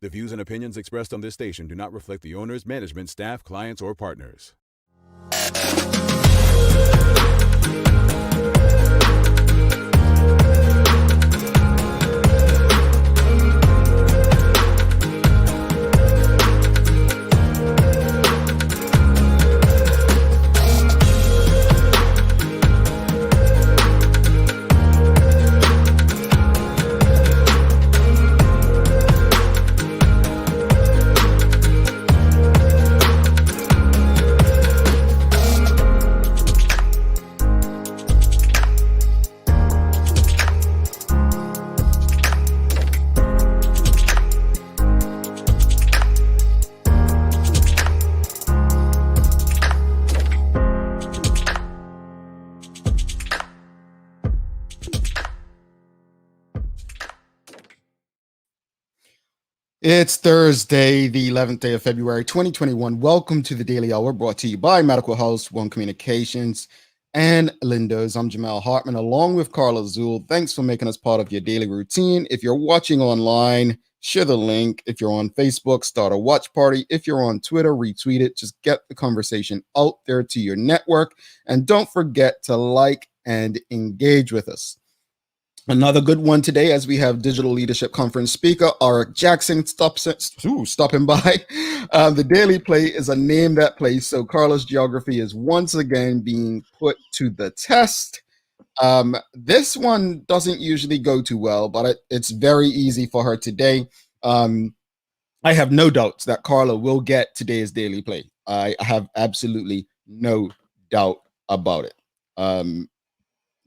The views and opinions expressed on this station do not reflect the owners, management, staff, clients, or partners. It's Thursday, the 11th day of February, 2021. Welcome to the Daily Hour, brought to you by Medical House, One Communications, and Lindo's. I'm Jamal Hartman, along with Carla Zool. Thanks for making us part of your daily routine. If you're watching online, share the link. If you're on Facebook, start a watch party. If you're on Twitter, retweet it. Just get the conversation out there to your network. And don't forget to like and engage with us. Another good one today, as we have Digital Leadership Conference speaker Aric Jackson stopping by. The Daily Play is a name that plays, so Carla's geography is once again being put to the test. This one doesn't usually go too well, but it's very easy for her today. I have no doubts that Carla will get today's Daily Play. I have absolutely no doubt about it.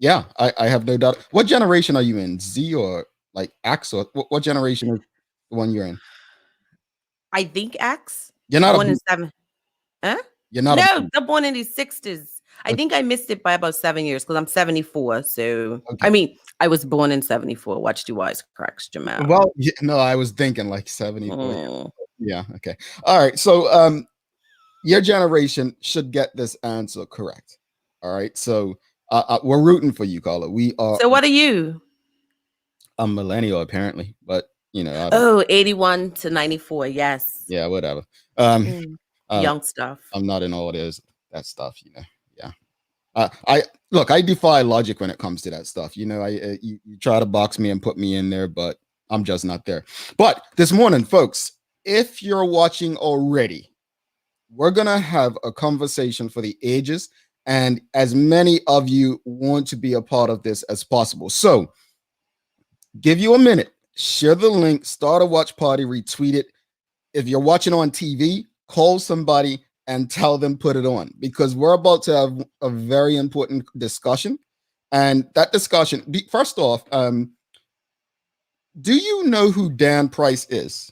Yeah, I have no doubt. What generation are you in? Z or like X, or what generation is the one you're in? I think X. You're not born in seven. Huh? You're not. No, they're born in the 60s. I think I missed it by about 7 years because I'm 74. So Okay. I mean, I was born in 74. Watch your eyes cracks, Jamal. Well, no, I was thinking like 74. Yeah. Okay. All right. So, your generation should get this answer correct. All right. So, we're rooting for you, Carla. We are. So what are you? A millennial, apparently, but you know. 81 to 94. Yes. Yeah. Whatever. Young stuff. I'm not in all that stuff. You know. Yeah. I defy logic when it comes to that stuff. You know, you try to box me and put me in there, but I'm just not there. But this morning, folks, if you're watching already, we're gonna have a conversation for the ages, and as many of you want to be a part of this as possible. So, give you a minute, share the link, start a watch party, retweet it. If you're watching on TV, call somebody and tell them put it on, because we're about to have a very important discussion. And that discussion, first off, do you know who Dan Price is?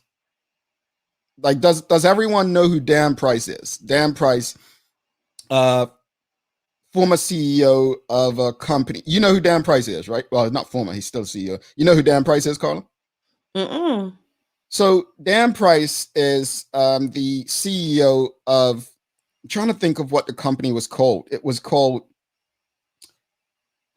Like, does everyone know who Dan Price is? Dan Price, former CEO of a company. You know who Dan Price is, right? Well, not former, he's still CEO. You know who Dan Price is, Carla? Mm-mm. So Dan Price is the CEO of, I'm trying to think of what the company was called. It was called,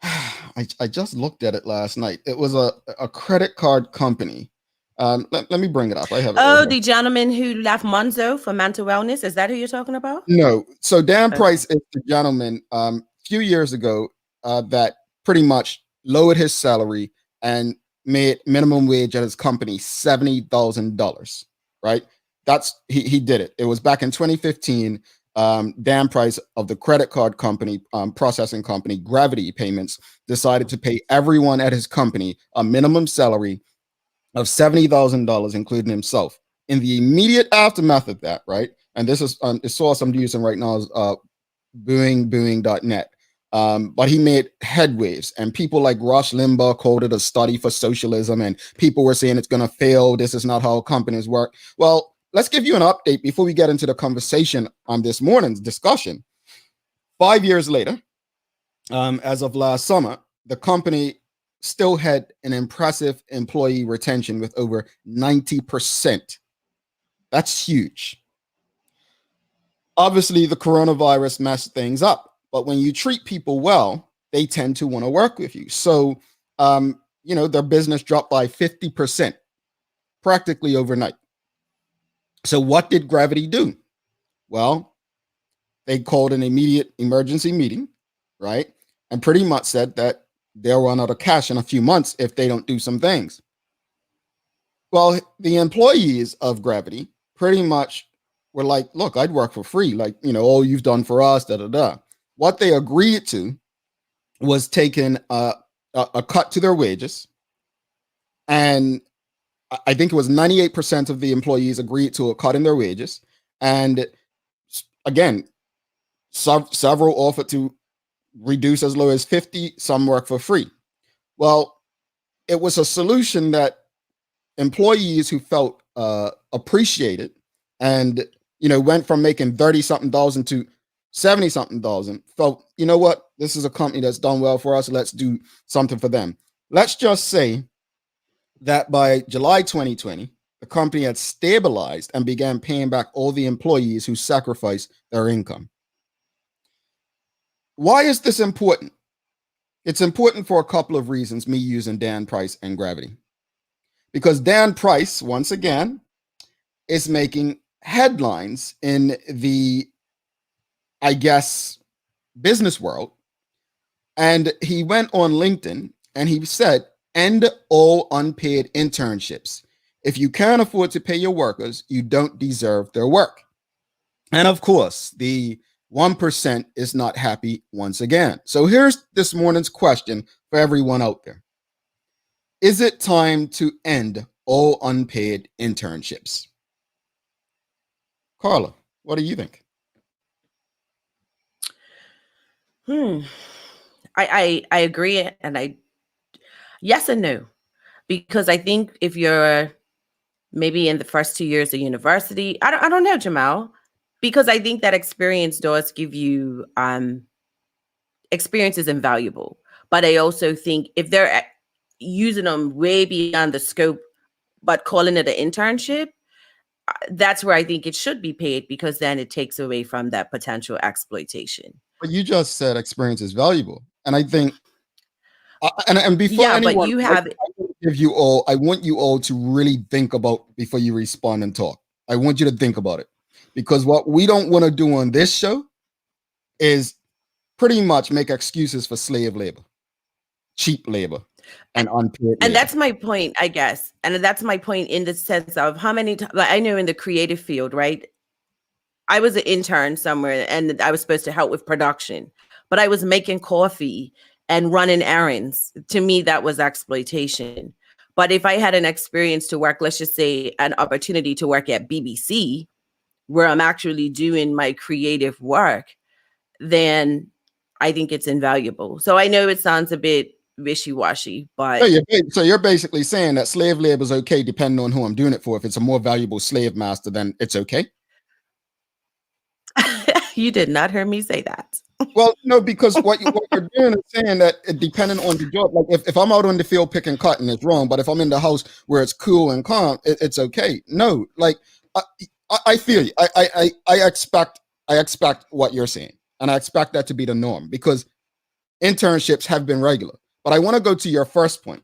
I just looked at it last night. It was a credit card company. Let me bring it up. I have. Oh, the gentleman who left Monzo for mental wellness. Is that who you're talking about? No. So Dan Price is the gentleman a few years ago that pretty much lowered his salary and made minimum wage at his company $70,000. Right. That's he did it. It was back in 2015. Dan Price of the credit card company, processing company, Gravity Payments, decided to pay everyone at his company a minimum salary of $70,000, including himself. In the immediate aftermath of that, right? And this is a source I'm using right now is booing.net. But he made headwaves, and people like Rush Limbaugh called it a study for socialism, and people were saying it's going to fail. This is not how companies work. Well, let's give you an update before we get into the conversation on this morning's discussion. 5 years later, as of last summer, the company still had an impressive employee retention with over 90%. That's huge. Obviously, the coronavirus messed things up, but when you treat people well, they tend to want to work with you. So, their business dropped by 50% practically overnight. So what did Gravity do? Well, they called an immediate emergency meeting, right? And pretty much said that they'll run out of cash in a few months if they don't do some things. Well, the employees of Gravity pretty much were like, look, I'd work for free. Like, all you've done for us, da da da. What they agreed to was taking a cut to their wages. And I think it was 98% of the employees agreed to a cut in their wages. And again, several offered to reduce as low as 50, some work for free. Well, it was a solution that employees who felt appreciated and went from making 30 something thousand to 70 something thousand felt, what, this is a company that's done well for us, let's do something for them. Let's just say that by July 2020 the company had stabilized and began paying back all the employees who sacrificed their income. Why is this important? It's important for a couple of reasons, me using Dan Price and Gravity. Because Dan Price, once again, is making headlines in the, I guess, business world. And he went on LinkedIn and he said, end all unpaid internships. If you can't afford to pay your workers, you don't deserve their work. And of course, the 1% is not happy once again. So here's this morning's question for everyone out there. Is it time to end all unpaid internships? Carla, what do you think? I agree, and yes and no, because I think if you're maybe in the first 2 years of university, I don't know, Jamal, because I think that experience does give you experience is invaluable. But I also think if they're using them way beyond the scope, but calling it an internship, that's where I think it should be paid, because then it takes away from that potential exploitation. But you just said experience is valuable. And I think, and before anyone, but you have, I want you all to really think about before you respond and talk. I want you to think about it, because what we don't want to do on this show is pretty much make excuses for slave labor, cheap labor, and unpaid labor. And that's my point, I guess. And that's my point in the sense of how many times, like I know in the creative field, right? I was an intern somewhere and I was supposed to help with production, but I was making coffee and running errands. To me, that was exploitation. But if I had an experience to work, let's just say an opportunity to work at BBC, where I'm actually doing my creative work, then I think it's invaluable. So I know it sounds a bit wishy-washy, but so you're basically saying that slave labor is okay depending on who I'm doing it for. If it's a more valuable slave master, then it's okay. You did not hear me say that. Well, no, because what you're doing is saying that it depending on the job. Like if I'm out on the field picking cotton, it's wrong. But if I'm in the house where it's cool and calm, it's okay. No, like I feel you. I expect what you're saying, and I expect that to be the norm, because internships have been regular. But I want to go to your first point.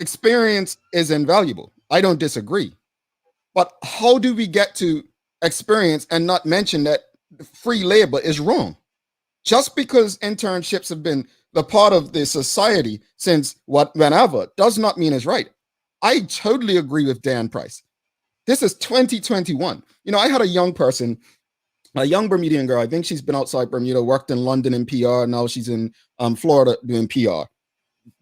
Experience is invaluable. I don't disagree. But how do we get to experience and not mention that free labor is wrong? Just because internships have been the part of the society since whenever does not mean it's right. I totally agree with Dan Price. This is 2021. I had a young person, a young Bermudian girl. I think she's been outside Bermuda, worked in London in PR. Now she's in Florida doing PR.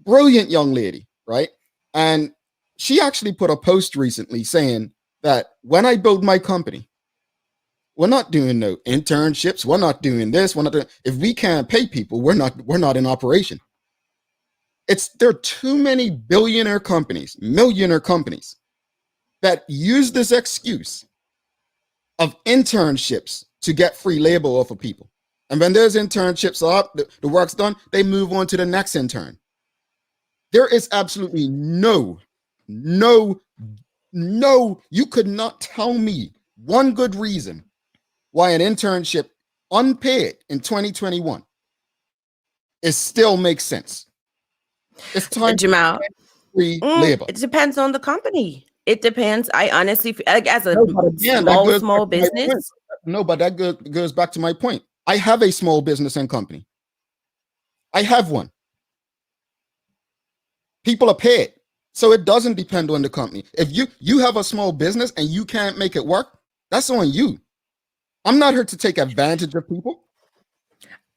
Brilliant young lady, right? And she actually put a post recently saying that when I build my company, we're not doing no internships. We're not doing this. We're not doing, if we can't pay people, we're not in operation. There are too many billionaire companies, millionaire companies that use this excuse of internships to get free labor off of people. And when those internships are up, the work's done, they move on to the next intern. There is absolutely no, you could not tell me one good reason why an internship unpaid in 2021 still makes sense. It's time Jamal, for free labor. it depends on the company. It depends. I honestly, like as a No, but again, that goes back small to my point. business. No, but that goes back to my point. I have a small business and company. I have one. People are paid. So it doesn't depend on the company. If you have a small business and you can't make it work, that's on you. I'm not here to take advantage of people.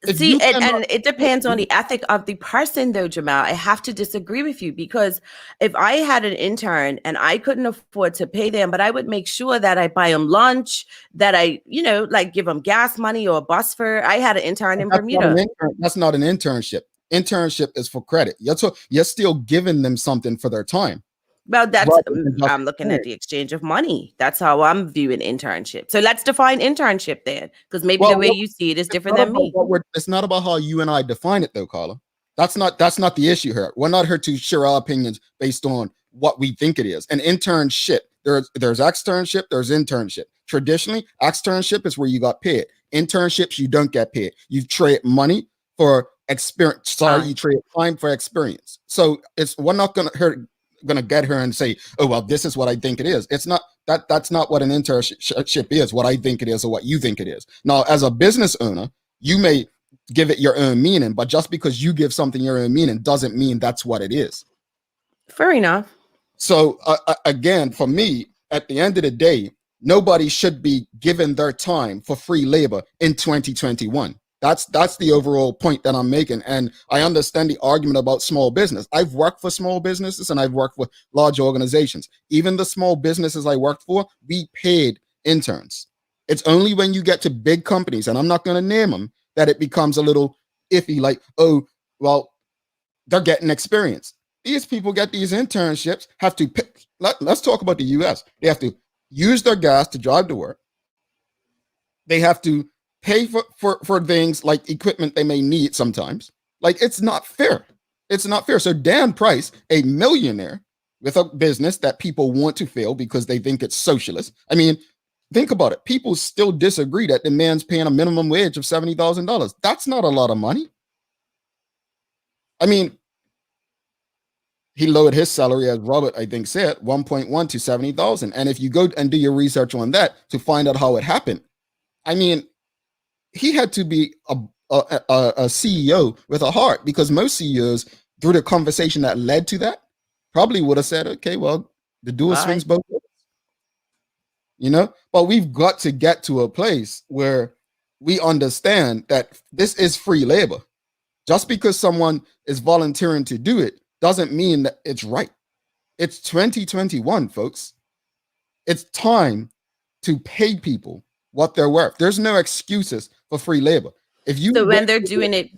If See, you cannot, and it depends on the ethic of the person, though, Jamal. I have to disagree with you because if I had an intern and I couldn't afford to pay them, but I would make sure that I buy them lunch, that I, like give them gas money or a bus fare. I had an intern in Bermuda. That's not an internship. Internship is for credit. You're still giving them something for their time. Well, I'm looking at the exchange of money. That's how I'm viewing internship. So let's define internship then, because maybe the way you see it is different than me. It's not about how you and I define it, though, Carla. That's not the issue here. We're not here to share our opinions based on what we think it is. An internship, there's externship, there's internship. Traditionally, externship is where you got paid. Internships, you don't get paid. You trade money for experience. Sorry, you trade time for experience. So we're not gonna get her and say, oh, well, this is what I think it is. It's not that's not what an internship is, what I think it is or what you think it is. Now, as a business owner, you may give it your own meaning, but just because you give something your own meaning doesn't mean that's what it is. Fair enough. So again, for me, at the end of the day, nobody should be given their time for free labor in 2021. That's the overall point that I'm making. And I understand the argument about small business. I've worked for small businesses and I've worked for large organizations. Even the small businesses I worked for, we paid interns. It's only when you get to big companies, and I'm not going to name them, that it becomes a little iffy, like, oh, well, they're getting experience. These people get these internships, have to pick. Let's talk about the US. They have to use their gas to drive to work. They have to pay for things like equipment they may need sometimes. Like, it's not fair. It's not fair. So Dan Price, a millionaire with a business that people want to fail because they think it's socialist. I mean, think about it. People still disagree that the man's paying a minimum wage of $70,000. That's not a lot of money. I mean, he lowered his salary, as Robert, I think, said, 1.1 to 70,000. And if you go and do your research on that to find out how it happened, I mean, he had to be a CEO with a heart, because most CEOs, through the conversation that led to that, probably would have said, okay, well, the dual swings both ways. But we've got to get to a place where we understand that this is free labor. Just because someone is volunteering to do it doesn't mean that it's right. It's 2021, folks. It's time to pay people what they're worth. There's no excuses for free labor. If you when they're doing it,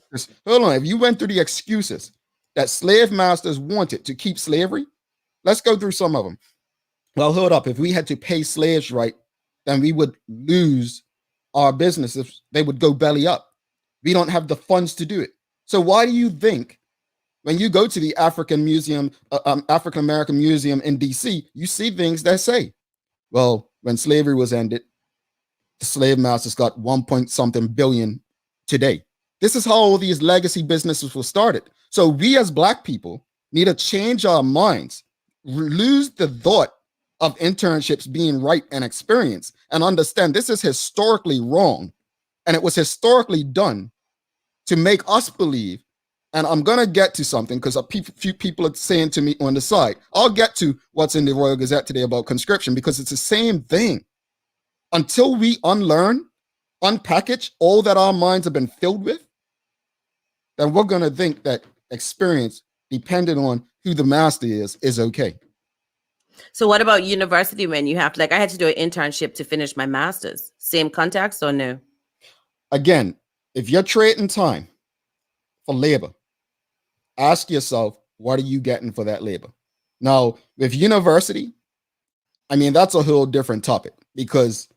hold on. If you went through the excuses that slave masters wanted to keep slavery, let's go through some of them. Well, hold up. If we had to pay slaves right, then we would lose our businesses. They would go belly up. We don't have the funds to do it. So why do you think when you go to the African American Museum in DC, you see things that say, well, when slavery was ended, the slave masters got 1 billion today. This is how all these legacy businesses were started. So we as Black people need to change our minds, lose the thought of internships being right and experience, and understand this is historically wrong. And it was historically done to make us believe. And I'm going to get to something because a few people are saying to me on the side, I'll get to what's in the Royal Gazette today about conscription, because it's the same thing. Until we unlearn, unpackage all that our minds have been filled with, then we're going to think that experience, depending on who the master is okay. So what about university when you have I had to do an internship to finish my master's? Same context or no? Again, if you're trading time for labor, ask yourself, what are you getting for that labor? Now, with university, I mean, that's a whole different topic, because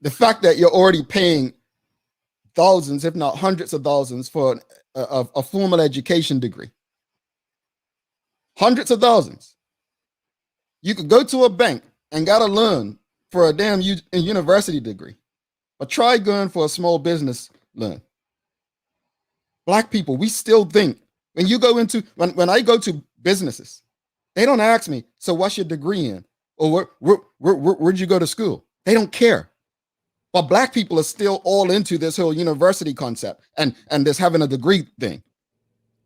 the fact that you're already paying thousands, if not hundreds of thousands, for a formal education degree, hundreds of thousands. You could go to a bank and got a loan for a damn university degree, but try going for a small business loan. Black people, we still think when I go to businesses They don't ask me, so what's your degree in? Or where'd you go to school? They don't care. But black people are still all into this whole university concept and this having a degree thing.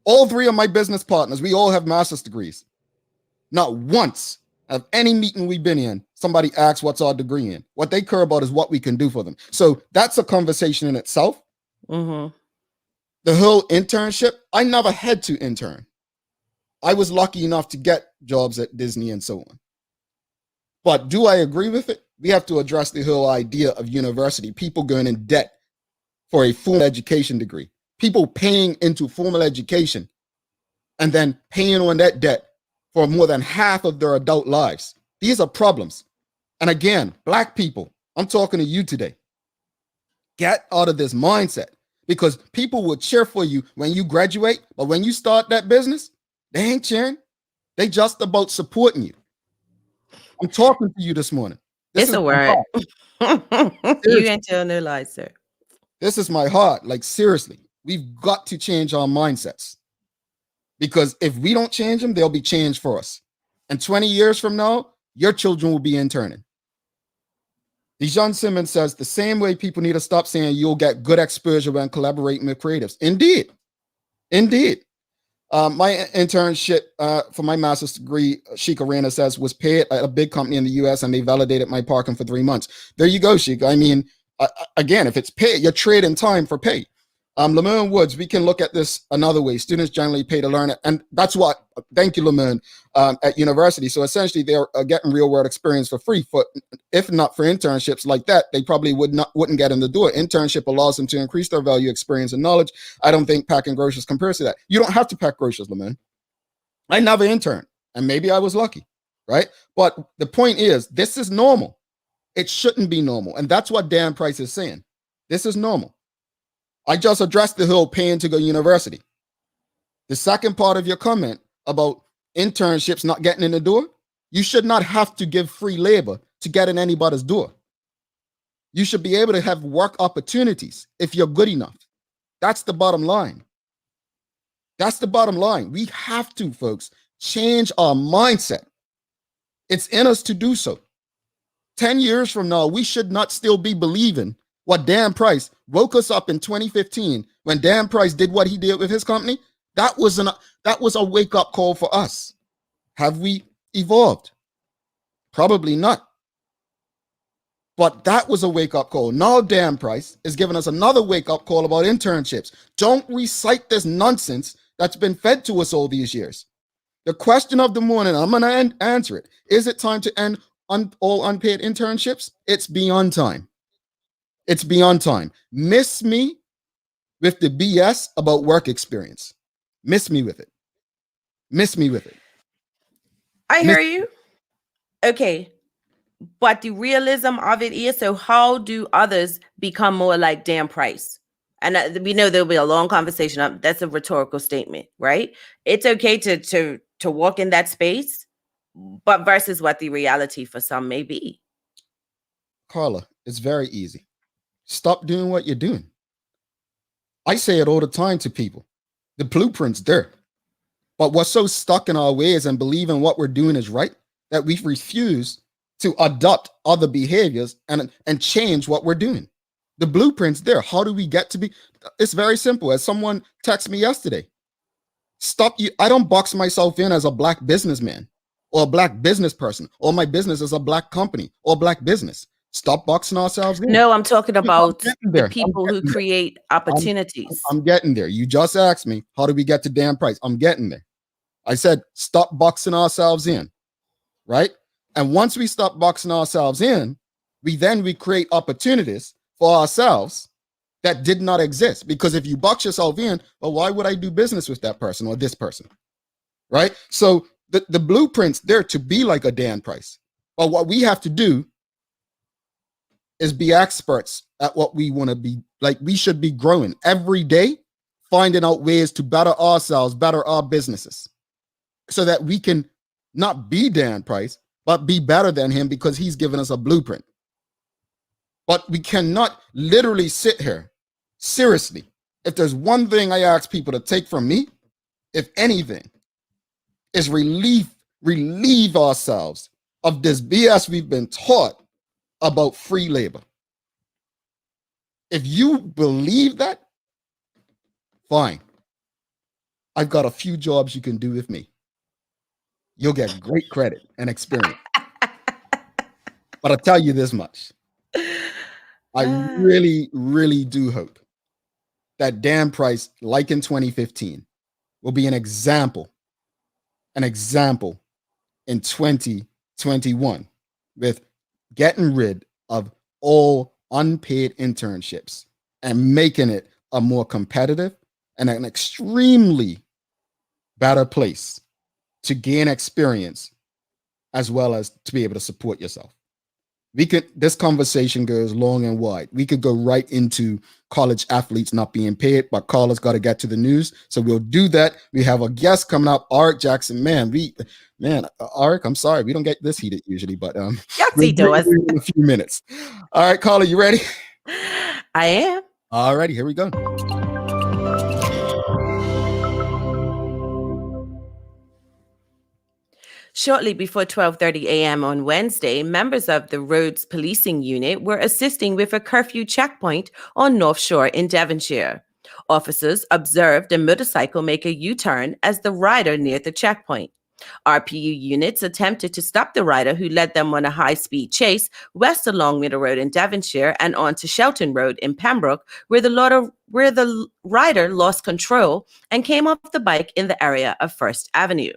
All three of my business partners, we all have master's degrees. Not once of any meeting we've been in, somebody asks what's our degree in. What they care about is what we can do for them. So that's a conversation in itself. Mm-hmm. The whole internship, I never had to intern. I was lucky enough to get jobs at Disney and so on. But do I agree with it? We have to address the whole idea of university, people going in debt for a formal education degree, people paying into formal education and then paying on that debt for more than half of their adult lives. These are problems. And again, black people, I'm talking to you today. Get out of this mindset, because people will cheer for you when you graduate, but when you start that business, they ain't cheering. They just about supporting you. I'm talking to you this morning. It's a word. You ain't tell no lies, sir. This is my heart. Like, seriously, we've got to change our mindsets, because if we don't change them, they'll be changed for us. And 20 years from now, your children will be interning. Dijon Simmons says the same way people need to stop saying you'll get good exposure when collaborating with creatives. Indeed. Indeed. My internship for my master's degree, Sheik Arena says, was paid at a big company in the US, and they validated my parking for 3 months. There you go, Sheik. I mean, again, if it's pay, you're trading time for pay. Lemon Woods, we can look at this another way. Students generally pay to learn it. And that's what, thank you, Lemon, at university. So essentially they're getting real world experience for free. If not for internships like that, they probably wouldn't get in the door. Internship allows them to increase their value, experience, and knowledge. I don't think packing groceries compares to that. You don't have to pack groceries, Lemon. I never interned, and maybe I was lucky, right? But the point is, this is normal. It shouldn't be normal. And that's what Dan Price is saying. This is normal. I just addressed the whole paying to go to university. The second part of your comment about internships not getting in the door, you should not have to give free labor to get in anybody's door. You should be able to have work opportunities if you're good enough. That's the bottom line. That's the bottom line. We have to, folks, change our mindset. It's in us to do so. 10 years from now, we should not still be believing what Dan Price woke us up in 2015 when Dan Price did what he did with his company. That was a wake-up call for us. Have we evolved? Probably not. But that was a wake-up call. Now Dan Price is giving us another wake-up call about internships. Don't recite this nonsense that's been fed to us all these years. The question of the morning, I'm going to answer it. Is it time to end all unpaid internships? It's beyond time. It's beyond time. Miss me with the BS about work experience. Miss me with it. Miss me with it. I hear you. Okay. But the realism of it is, so how do others become more like Dan Price? And we know there'll be a long conversation. That's a rhetorical statement, right? It's okay to walk in that space, but versus what the reality for some may be. Carla, it's very easy. Stop doing what you're doing. I say it all the time to people. The blueprint's there. But we're so stuck in our ways and believing what we're doing is right that we refuse to adopt other behaviors and change what we're doing. The blueprint's there. How do we get to be? It's very simple. As someone texted me yesterday, I don't box myself in as a black businessman or a black business person, or my business is a black company or black business. Stop boxing ourselves in. No, I'm talking about the people who create opportunities. I'm getting there. You just asked me, how do we get to Dan Price? I'm getting there. I said, stop boxing ourselves in, right? And once we stop boxing ourselves in, we create opportunities for ourselves that did not exist. Because if you box yourself in, well, why would I do business with that person or this person, right? So the blueprint's there to be like a Dan Price. But what we have to do is be experts at what we want to be. Like, we should be growing every day, finding out ways to better ourselves, better our businesses, so that we can not be Dan Price, but be better than him, because he's given us a blueprint. But we cannot literally sit here. Seriously, if there's one thing I ask people to take from me, if anything, is relief relieve ourselves of this BS we've been taught about free labor. If you believe that, fine. I've got a few jobs you can do with me. You'll get great credit and experience. But I'll tell you this much. I really, really do hope that Dan Price, like in 2015, will be an example in 2021 with getting rid of all unpaid internships and making it a more competitive and an extremely better place to gain experience as well as to be able to support yourself. This conversation goes long and wide. We could go right into college athletes not being paid, but Carla's got to get to the news. So we'll do that. We have a guest coming up, Aric Jackson. Aric, I'm sorry. We don't get this heated usually, but yes, he does. In a few minutes. All right, Carla, you ready? I am. All righty, here we go. Shortly before 12:30 a.m. on Wednesday, members of the Roads Policing Unit were assisting with a curfew checkpoint on North Shore in Devonshire. Officers observed a motorcycle make a U-turn as the rider neared the checkpoint. RPU units attempted to stop the rider, who led them on a high-speed chase west along Middle Road in Devonshire and onto Shelton Road in Pembroke, where the rider lost control and came off the bike in the area of First Avenue.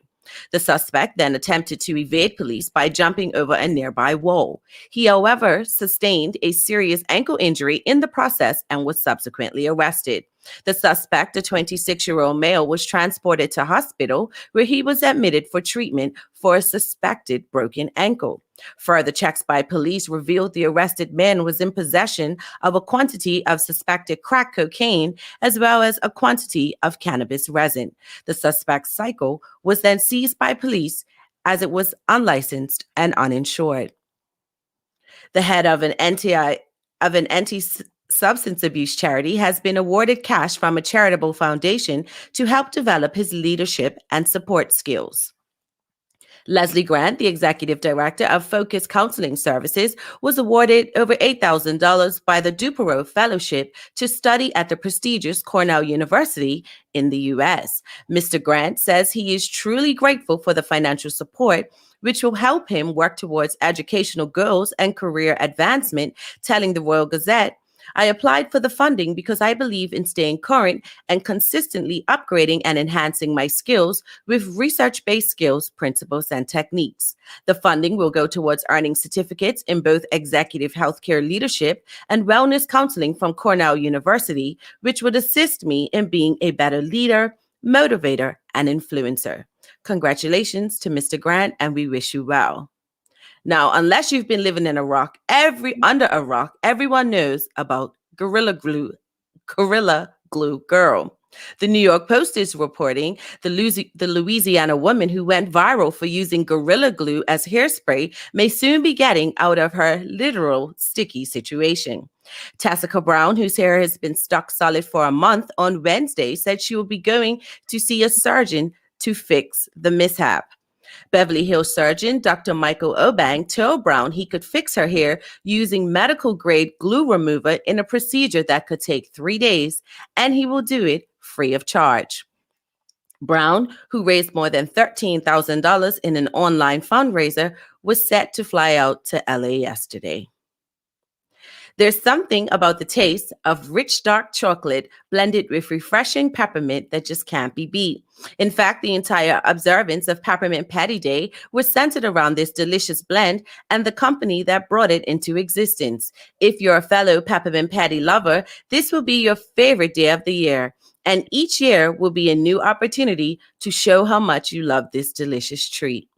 The suspect then attempted to evade police by jumping over a nearby wall. He, however, sustained a serious ankle injury in the process and was subsequently arrested. The suspect, a 26-year-old male, was transported to hospital where he was admitted for treatment for a suspected broken ankle. Further checks by police revealed the arrested man was in possession of a quantity of suspected crack cocaine as well as a quantity of cannabis resin. The suspect's cycle was then seized by police as it was unlicensed and uninsured. The head of an anti-substance abuse charity has been awarded cash from a charitable foundation to help develop his leadership and support skills. Leslie Grant, the executive director of Focus Counseling Services, was awarded over $8,000 by the Duperow Fellowship to study at the prestigious Cornell University in the U.S. Mr. Grant says he is truly grateful for the financial support, which will help him work towards educational goals and career advancement, telling the Royal Gazette, "I applied for the funding because I believe in staying current and consistently upgrading and enhancing my skills with research-based skills, principles, and techniques. The funding will go towards earning certificates in both executive healthcare leadership and wellness counseling from Cornell University, which would assist me in being a better leader, motivator, and influencer. Congratulations to Mr. Grant, and we wish you well." Now, unless you've been living in under a rock, everyone knows about Gorilla Glue Girl. The New York Post is reporting the Louisiana woman who went viral for using Gorilla Glue as hairspray may soon be getting out of her literal sticky situation. Tessica Brown, whose hair has been stuck solid for a month, on Wednesday said she will be going to see a surgeon to fix the mishap. Beverly Hills surgeon Dr. Michael Obang told Brown he could fix her hair using medical-grade glue remover in a procedure that could take 3 days, and he will do it free of charge. Brown, who raised more than $13,000 in an online fundraiser, was set to fly out to LA yesterday. There's something about the taste of rich dark chocolate blended with refreshing peppermint that just can't be beat. In fact, the entire observance of Peppermint Patty Day was centered around this delicious blend and the company that brought it into existence. If you're a fellow peppermint patty lover, this will be your favorite day of the year. And each year will be a new opportunity to show how much you love this delicious treat.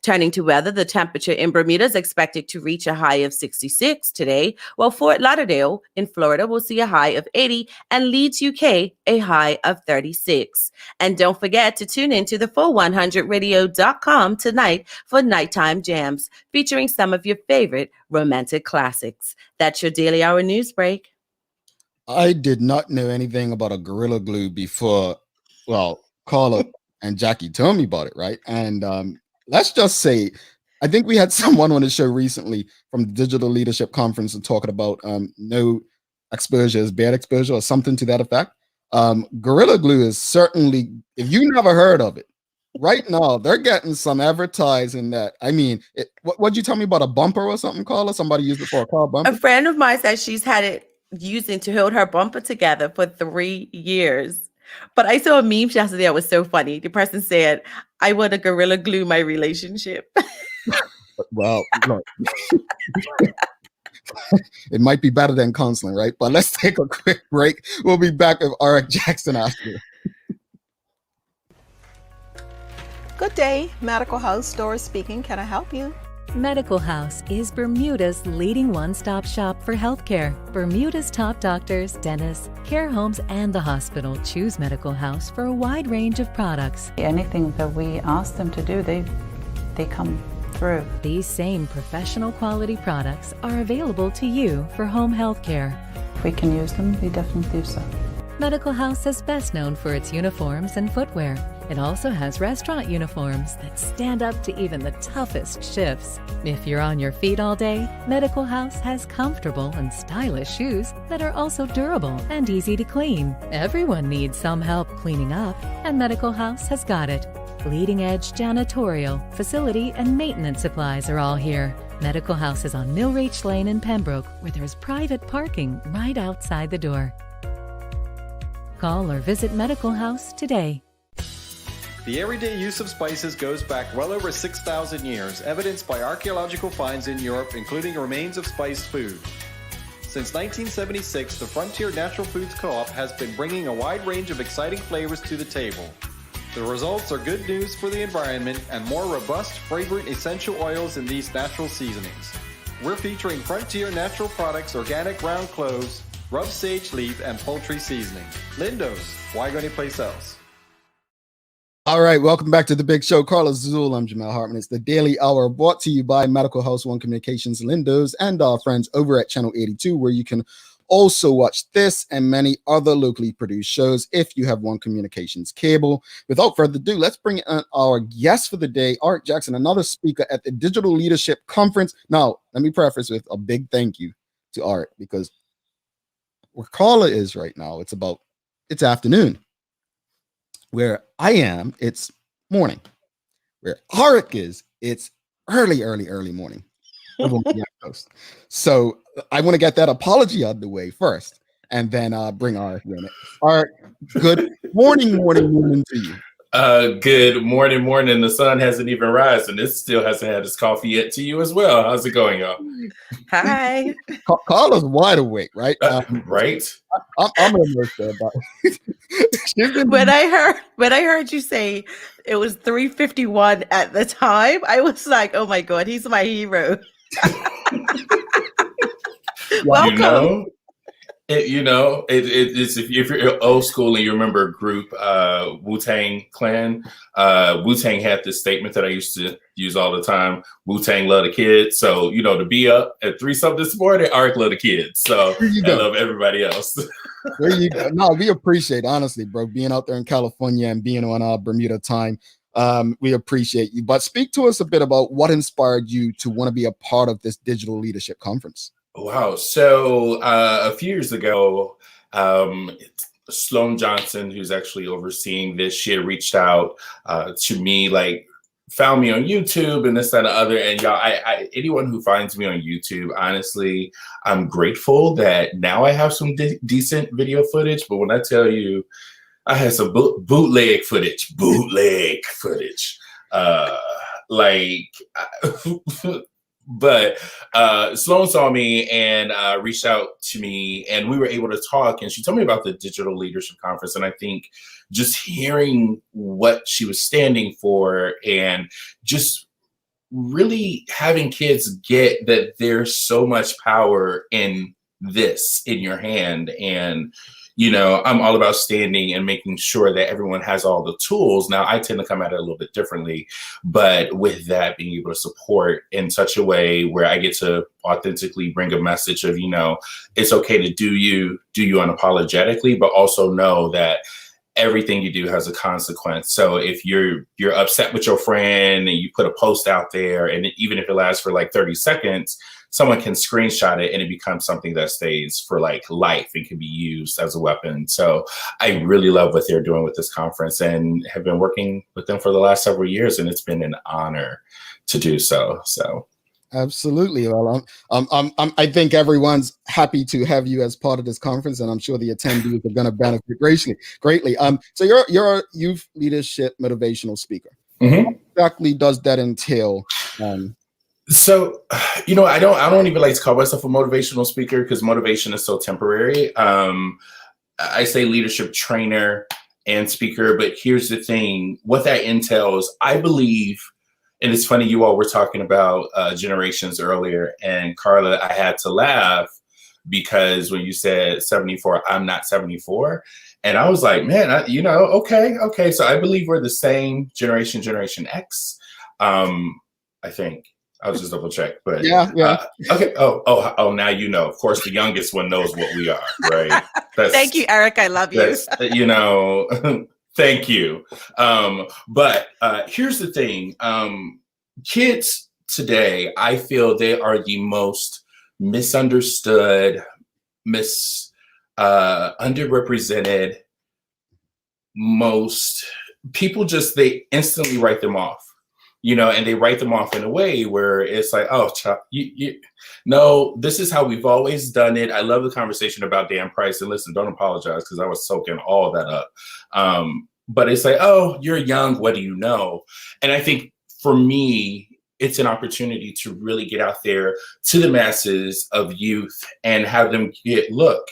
Turning to weather, the temperature in Bermuda is expected to reach a high of 66 today, while Fort Lauderdale in Florida will see a high of 80 and Leeds, UK, a high of 36. And don't forget to tune in to the full100radio.com tonight for Nighttime Jams, featuring some of your favorite romantic classics. That's your Daily Hour news break. I did not know anything about a Gorilla Glue before, Carla and Jackie told me about it, right? And let's just say, I think we had someone on the show recently from the Digital Leadership Conference and talking about no exposure is bad exposure or something to that effect. Gorilla Glue is certainly, if you never heard of it, right now they're getting some advertising that, I mean, what'd you tell me about a bumper or something, Carla? Somebody used it for a car bumper? A friend of mine said she's had it using to hold her bumper together for 3 years. But I saw a meme yesterday that was so funny. The person said, I want to Gorilla Glue my relationship. Well, look, it might be better than counseling, right? But let's take a quick break. We'll be back with Aric Jackson after. Good day, Medical House Doris speaking. Can I help you? Medical House is Bermuda's leading one-stop shop for healthcare. Bermuda's top doctors, dentists, care homes, and the hospital choose Medical House for a wide range of products. Anything that we ask them to do, they come through. These same professional quality products are available to you for home healthcare. If we can use them, we definitely do so. Medical House is best known for its uniforms and footwear. It also has restaurant uniforms that stand up to even the toughest shifts. If you're on your feet all day, Medical House has comfortable and stylish shoes that are also durable and easy to clean. Everyone needs some help cleaning up, and Medical House has got it. Leading-edge janitorial, facility, and maintenance supplies are all here. Medical House is on Millreach Lane in Pembroke, where there's private parking right outside the door. Call or visit Medical House today. The everyday use of spices goes back well over 6,000 years, evidenced by archaeological finds in Europe, including remains of spiced food. Since 1976, the Frontier Natural Foods Co-op has been bringing a wide range of exciting flavors to the table. The results are good news for the environment and more robust, fragrant essential oils in these natural seasonings. We're featuring Frontier Natural Products, organic ground cloves, rub sage leaf, and poultry seasoning. Lindo's, why go anyplace else? All right, welcome back to the big show. Carla Zul, I'm Jamal Hartman. It's the Daily Hour brought to you by Medical House One Communications, Lindo's, and our friends over at Channel 82, where you can also watch this and many other locally produced shows if you have One Communications cable. Without further ado, let's bring in our guest for the day, Aric Jackson, another speaker at the Digital Leadership Conference. Now, let me preface with a big thank you to Aric, because where Carla is right now, it's afternoon. Where I am, it's morning. Where Aric is, it's early morning. So I want to get that apology out of the way first, and then bring Aric in it. Aric, good morning to you. Good morning. The sun hasn't even risen. It still hasn't had its coffee yet. To you as well. How's it going, y'all? Hi. Carla's wide awake, right? Right. I'm gonna miss that. When I heard you say it was 3:51 at the time, I was like, "Oh my God, he's my hero." Welcome. It's if you're old school and you remember a group, Wu-Tang Clan. Wu-Tang had this statement that I used to use all the time. Wu-Tang love the kids. So, to be up at 3-something this morning, Aric love the kids. So I love everybody else. There you go. No, we appreciate, honestly, bro, being out there in California and being on Bermuda time. We appreciate you. But speak to us a bit about what inspired you to want to be a part of this Digital Leadership Conference. Wow. So a few years ago, Sloan Johnson, who's actually overseeing this, she had reached out to me, found me on YouTube and this, that, and the other. And y'all, anyone who finds me on YouTube, honestly, I'm grateful that now I have some decent video footage. But when I tell you, I had some bootleg footage. But Sloan saw me and reached out to me, and we were able to talk, and she told me about the Digital Leadership Conference. And I think just hearing what she was standing for and just really having kids get that there's so much power in this in your hand. And I'm all about standing and making sure that everyone has all the tools. Now, I tend to come at it a little bit differently, but with that, being able to support in such a way where I get to authentically bring a message of, it's okay to do you unapologetically, but also know that everything you do has a consequence. So if you're upset with your friend and you put a post out there, and even if it lasts for like 30 seconds, someone can screenshot it and it becomes something that stays for like life and can be used as a weapon. So I really love what they're doing with this conference and have been working with them for the last several years, and it's been an honor to do so. So absolutely. Well, I think everyone's happy to have you as part of this conference, and I'm sure the attendees are going to benefit greatly. So you're a youth leadership motivational speaker. Mm-hmm. What exactly does that entail? So, I don't even like to call myself a motivational speaker because motivation is so temporary. I say leadership trainer and speaker, but here's the thing: what that entails, I believe. And it's funny, you all were talking about generations earlier, and Carla, I had to laugh because when you said 74, I'm not 74. And I was like, man, okay. So I believe we're the same Generation X. I think I'll just double check, but yeah. Okay. Oh, now you know. Of course, the youngest one knows what we are, right? Thank you, Aric. I love you. Thank you. But here's the thing. Kids today, I feel they are the most misunderstood, underrepresented, most people they instantly write them off, and they write them off in a way where it's like, oh, no, this is how we've always done it. I love the conversation about Dan Price, and listen, don't apologize because I was soaking all that up. But it's like, oh, you're young. What do you know? And I think for me, it's an opportunity to really get out there to the masses of youth and have them look,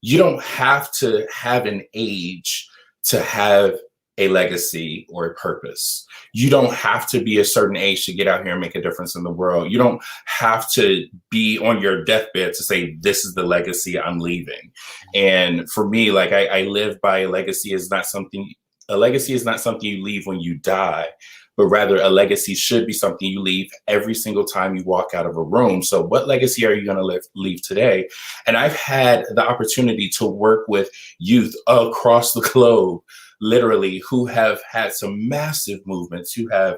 you don't have to have an age to have a legacy or a purpose. You don't have to be a certain age to get out here and make a difference in the world. You don't have to be on your deathbed to say, this is the legacy I'm leaving. And for me, like I live by a legacy is not something you leave when you die, but rather a legacy should be something you leave every single time you walk out of a room. So what legacy are you going to leave today? And I've had the opportunity to work with youth across the globe, literally, who have had some massive movements, who have,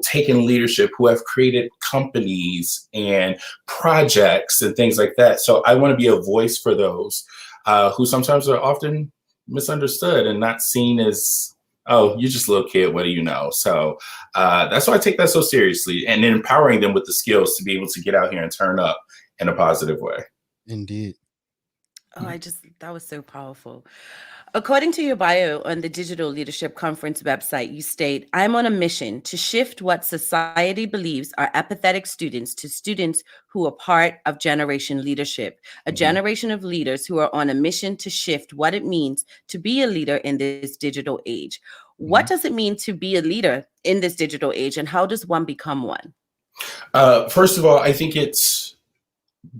taken leadership, who have created companies and projects and things like that. So I want to be a voice for those who sometimes are often misunderstood and not seen as, oh, you're just a little kid, what do you know? So that's why I take that so seriously, and empowering them with the skills to be able to get out here and turn up in a positive way. Indeed. Oh, that was so powerful. According to your bio on the Digital Leadership Conference website, you state, I'm on a mission to shift what society believes are apathetic students to students who are part of generation leadership, a generation of leaders who are on a mission to shift what it means to be a leader in this digital age. What does it mean to be a leader in this digital age, and how does one become one? First of all, I think it's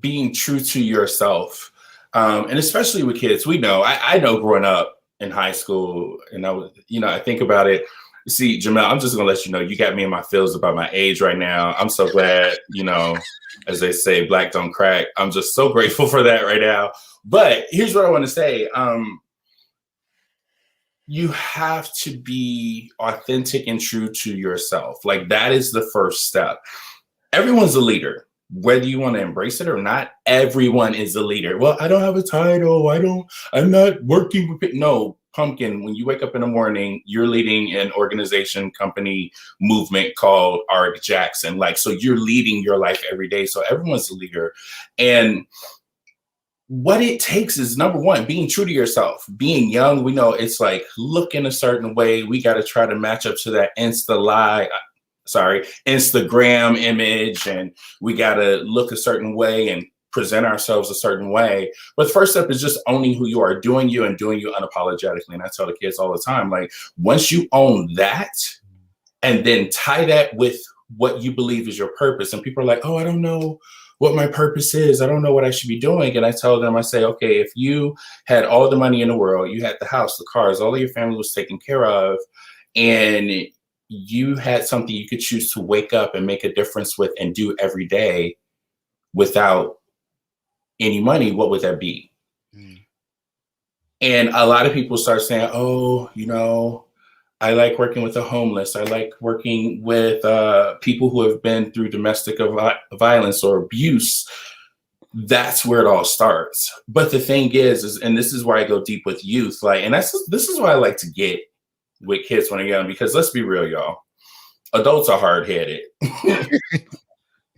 being true to yourself. And especially with kids, we know, I know growing up in high school, and I think about it. See, Jamel, I'm just going to let you know, you got me in my feels about my age right now. I'm so glad, as they say, black don't crack. I'm just so grateful for that right now. But here's what I want to say. You have to be authentic and true to yourself. Like, that is the first step. Everyone's a leader. Whether you want to embrace it or not, everyone is a leader. Well, I don't have a title. I'm not working with it. No, pumpkin, when you wake up in the morning, you're leading an organization, company, movement called Aric Jackson. So you're leading your life every day. So everyone's a leader. And what it takes is, number one, being true to yourself. Being young, we know it's like looking a certain way. We got to try to match up to that Instagram image, and we got to look a certain way and present ourselves a certain way. But the first step is just owning who you are, doing you unapologetically. And I tell the kids all the time, once you own that and then tie that with what you believe is your purpose, and people are like, oh, I don't know what my purpose is. I don't know what I should be doing. And I tell them, I say, okay, if you had all the money in the world, you had the house, the cars, all of your family was taken care of, and you had something you could choose to wake up and make a difference with and do every day without any money, what would that be? And a lot of people start saying, oh, I like working with the homeless. I like working with people who have been through domestic violence or abuse. That's where it all starts. But the thing is, and this is where I go deep with youth, and this is why I like to get with kids when they're young, because let's be real, y'all. Adults are hard-headed.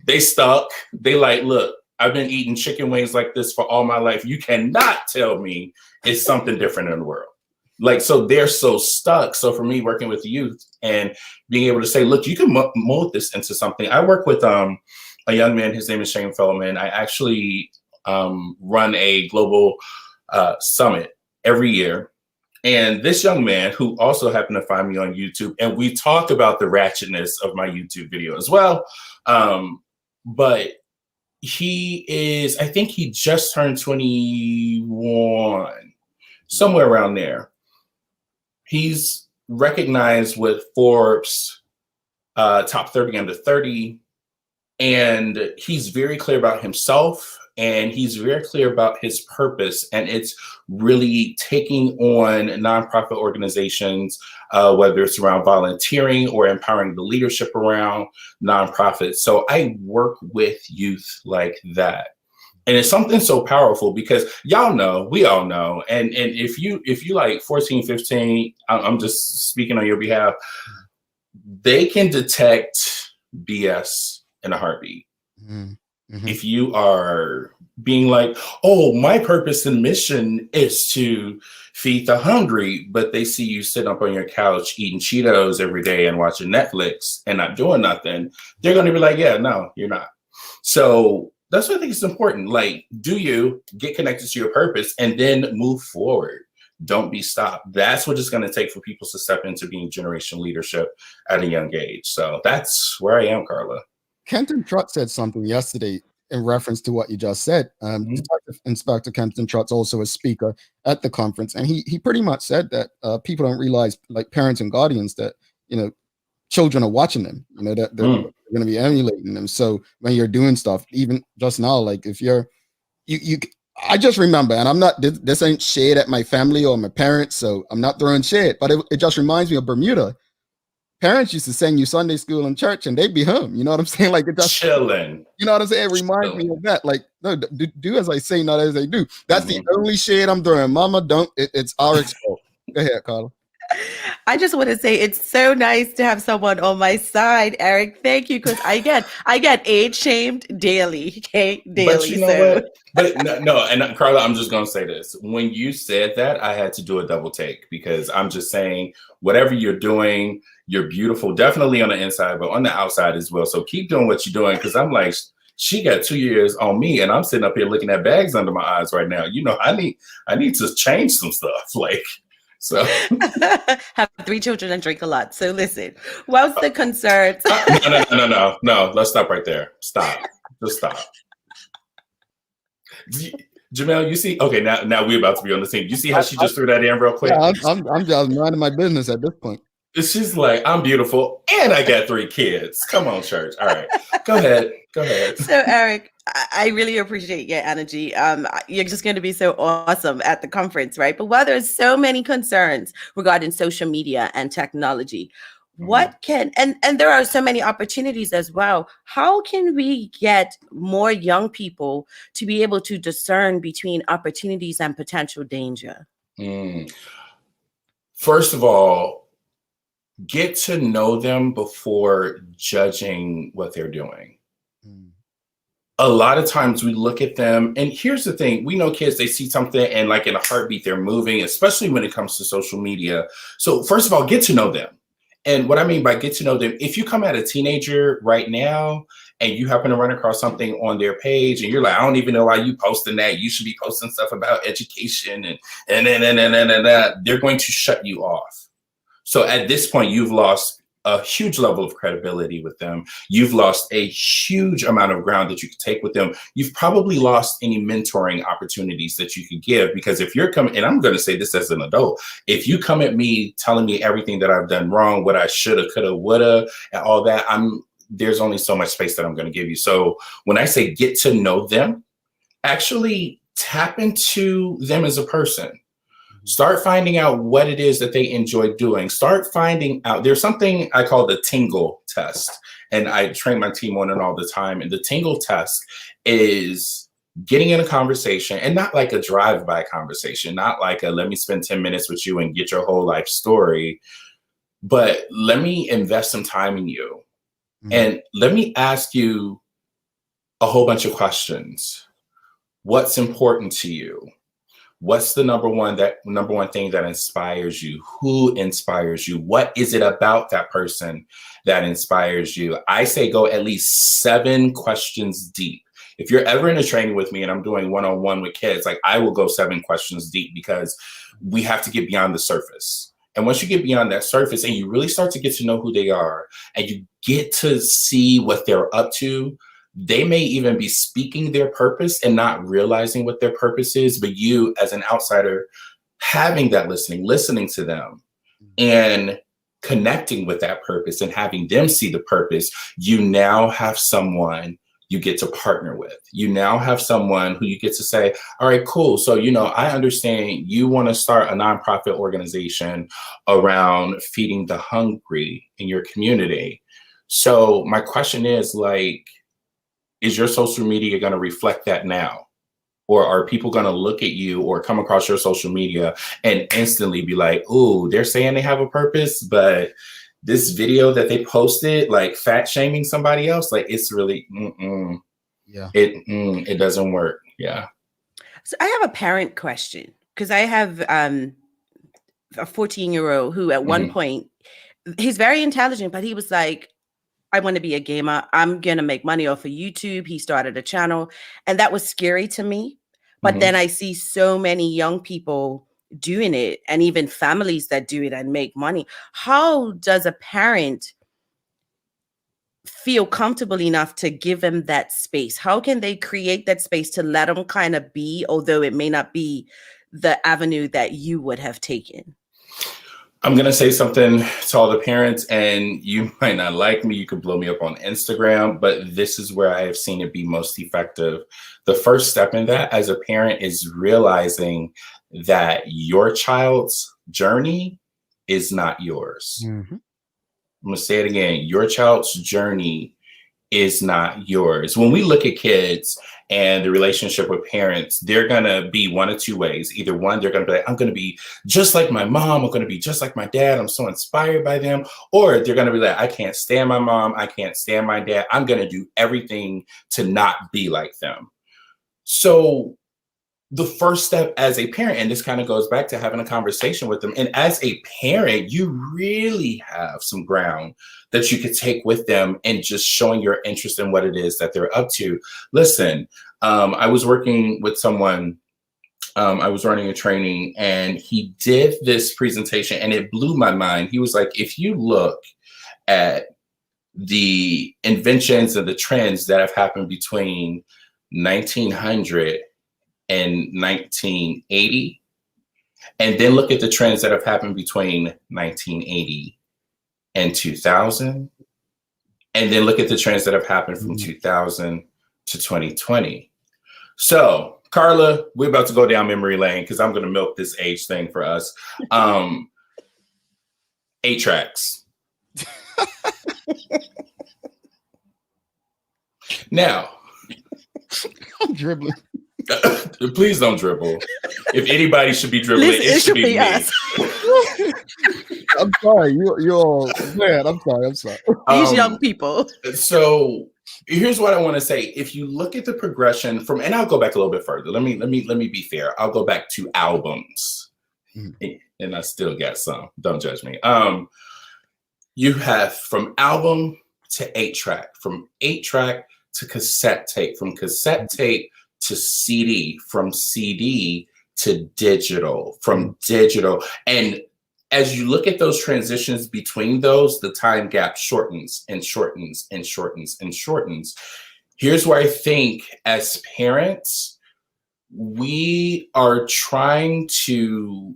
They stuck. They look, I've been eating chicken wings like this for all my life. You cannot tell me it's something different in the world. So they're so stuck. So for me, working with youth and being able to say, look, you can mold this into something. I work with a young man. His name is Shane Feldman. I actually run a global summit every year. And this young man, who also happened to find me on YouTube, and we talk about the ratchetness of my YouTube video as well. But he is, I think he just turned 21, somewhere around there. He's recognized with Forbes top 30 under 30, and he's very clear about himself, and he's very clear about his purpose, and it's really taking on nonprofit organizations, whether it's around volunteering or empowering the leadership around nonprofits. So I work with youth like that. And it's something so powerful because we all know, and if you 14, 15, I'm just speaking on your behalf, they can detect BS in a heartbeat. Mm-hmm. If you are being like, oh, my purpose and mission is to feed the hungry, but they see you sitting up on your couch eating Cheetos every day and watching Netflix and not doing nothing, they're going to be like, yeah, no, you're not. So that's what I think is important. Do you get connected to your purpose and then move forward? Don't be stopped. That's what it's going to take for people to step into being generational leadership at a young age. So that's where I am, Carla. Kenton Trott said something yesterday in reference to what you just said. Inspector Kenton Trott's also a speaker at the conference, and he pretty much said that people don't realize, parents and guardians, that children are watching them. That they're going to be emulating them. So when you're doing stuff, even just now, if you're I just remember, and I'm not, this ain't shade at my family or my parents, so I'm not throwing shade, but it just reminds me of Bermuda. Parents used to send you Sunday school and church, and they'd be home. You know what I'm saying? It just chilling. You know what I'm saying? It reminds me of that. No, do as I say, not as I do. That's the only shade I'm throwing. Mama, don't. It's Aric's fault. Go ahead, Carla. I just want to say it's so nice to have someone on my side, Aric. Thank you, because I get age shamed daily. Okay, daily. But you know what? But no, and Carla, I'm just gonna say this. When you said that, I had to do a double take, because I'm just saying, whatever you're doing, you're beautiful, definitely on the inside, but on the outside as well. So keep doing what you're doing, because I'm like, she got 2 years on me, and I'm sitting up here looking at bags under my eyes right now. I need to change some stuff. So have 3 children and drink a lot. So listen, what's the concerns? No. Let's stop right there. Stop. Just stop. Jamel, you see? Okay, now we're about to be on the team. You see how she just threw that in real quick? Yeah, I'm just minding my business at this point. She's like, I'm beautiful and I got 3 kids. Come on, church. All right, go ahead. So Aric, I really appreciate your energy. You're just going to be so awesome at the conference, right? But while there's so many concerns regarding social media and technology, what can, and there are so many opportunities as well. How can we get more young people to be able to discern between opportunities and potential danger? First of all, get to know them before judging what they're doing. A lot of times we look at them, and here's the thing, we know kids, they see something and in a heartbeat, they're moving, especially when it comes to social media. So first of all, get to know them. And what I mean by get to know them, if you come at a teenager right now and you happen to run across something on their page and you're like, I don't even know why you posting that. You should be posting stuff about education and they're going to shut you off. So at this point, you've lost a huge level of credibility with them. You've lost a huge amount of ground that you could take with them. You've probably lost any mentoring opportunities that you could give, because if you're coming, and I'm going to say this as an adult, if you come at me telling me everything that I've done wrong, what I shoulda, coulda, woulda, and all that, there's only so much space that I'm going to give you. So when I say get to know them, actually tap into them as a person. Start finding out what it is that they enjoy doing. Start finding out. There's something I call the tingle test, and I train my team on it all the time. And the tingle test is getting in a conversation, and not like a drive-by conversation, not like a let me spend 10 minutes with you and get your whole life story, but let me invest some time in you. And let me ask you a whole bunch of questions. What's important to you? What's the number one thing that inspires you? Who inspires you? What is it about that person that inspires you? I say go at least 7 questions deep. If you're ever in a training with me and I'm doing one-on-one with kids, like I will go 7 questions deep, because we have to get beyond the surface. And once you get beyond that surface and you really start to get to know who they are and you get to see what they're up to, they may even be speaking their purpose and not realizing what their purpose is, but you as an outsider having that listening to them and connecting with that purpose and having them see the purpose, you now have someone you get to partner with. You now have someone who you get to say, all right, cool. So, I understand you want to start a nonprofit organization around feeding the hungry in your community. So my question is, like, is your social media going to reflect that now? Or are people going to look at you or come across your social media and instantly be like, ooh, they're saying they have a purpose, but this video that they posted, like fat shaming somebody else, like it's really, it doesn't work. Yeah. So I have a parent question, because I have a 14-year-old who at one point, he's very intelligent, but he was like, I want to be a gamer. I'm going to make money off of YouTube. He started a channel, and that was scary to me. But then I see so many young people doing it, and even families that do it and make money. How does a parent feel comfortable enough to give him that space? How can they create that space to let him kind of be, although it may not be the avenue that you would have taken? I'm going to say something to all the parents, and you might not like me. You could blow me up on Instagram, but this is where I have seen it be most effective. The first step in that as a parent is realizing that your child's journey is not yours. I'm going to say it again. Your child's journey is not yours. When we look at kids and the relationship with parents, they're going to be one of 2 ways. Either one, they're going to be like, I'm going to be just like my mom. I'm going to be just like my dad. I'm so inspired by them. Or they're going to be like, I can't stand my mom. I can't stand my dad. I'm going to do everything to not be like them. So the first step as a parent, and this kind of goes back to having a conversation with them. And as a parent, you really have some ground that you could take with them and just showing your interest in what it is that they're up to. Listen, I was working with someone, I was running a training, and he did this presentation and it blew my mind. He was like, if you look at the inventions and the trends that have happened between 1900 and 1980, and then look at the trends that have happened between 1980 and 2000, and then look at the trends that have happened from 2000 to 2020. So, Carla, we're about to go down memory lane because I'm going to milk this age thing for us. 8 tracks. Now, I'm dribbling. Please don't dribble. If anybody should be dribbling, it should be me. us. I'm sorry. You're man. I'm sorry. These young people. So here's what I want to say. If you look at the progression from, and I'll go back a little bit further. Let me be fair. I'll go back to albums, and I still got some. Don't judge me. You have from album to 8-track, from 8-track to cassette tape, from cassette tape to CD, from CD to digital, from digital. And as you look at those transitions between those, the time gap shortens and shortens and shortens and shortens. Here's where I think as parents, we are trying to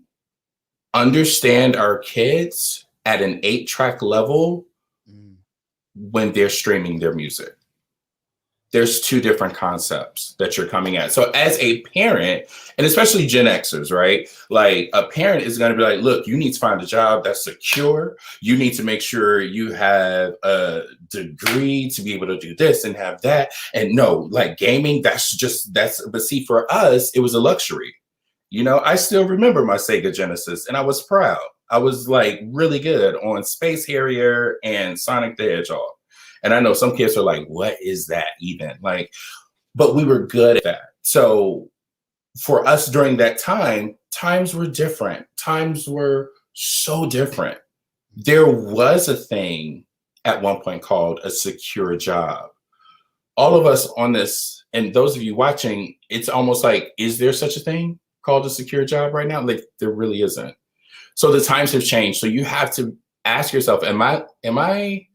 understand our kids at an 8-track level when they're streaming their music. there's two different concepts that you're coming at. So as a parent, and especially Gen Xers, right? Like a parent is going to be like, look, you need to find a job that's secure. You need to make sure you have a degree to be able to do this and have that. And no, like gaming, but see, for us, it was a luxury. You know, I still remember my Sega Genesis and I was proud. I was like really good on Space Harrier and Sonic the Hedgehog. And I know some kids are like, what is that even? Like, but we were good at that. So for us during that time, times were different. Times were so different. There was a thing at one point called a secure job. All of us on this, and those of you watching, it's almost like, is there such a thing called a secure job right now? Like, there really isn't. So the times have changed. So you have to ask yourself, am I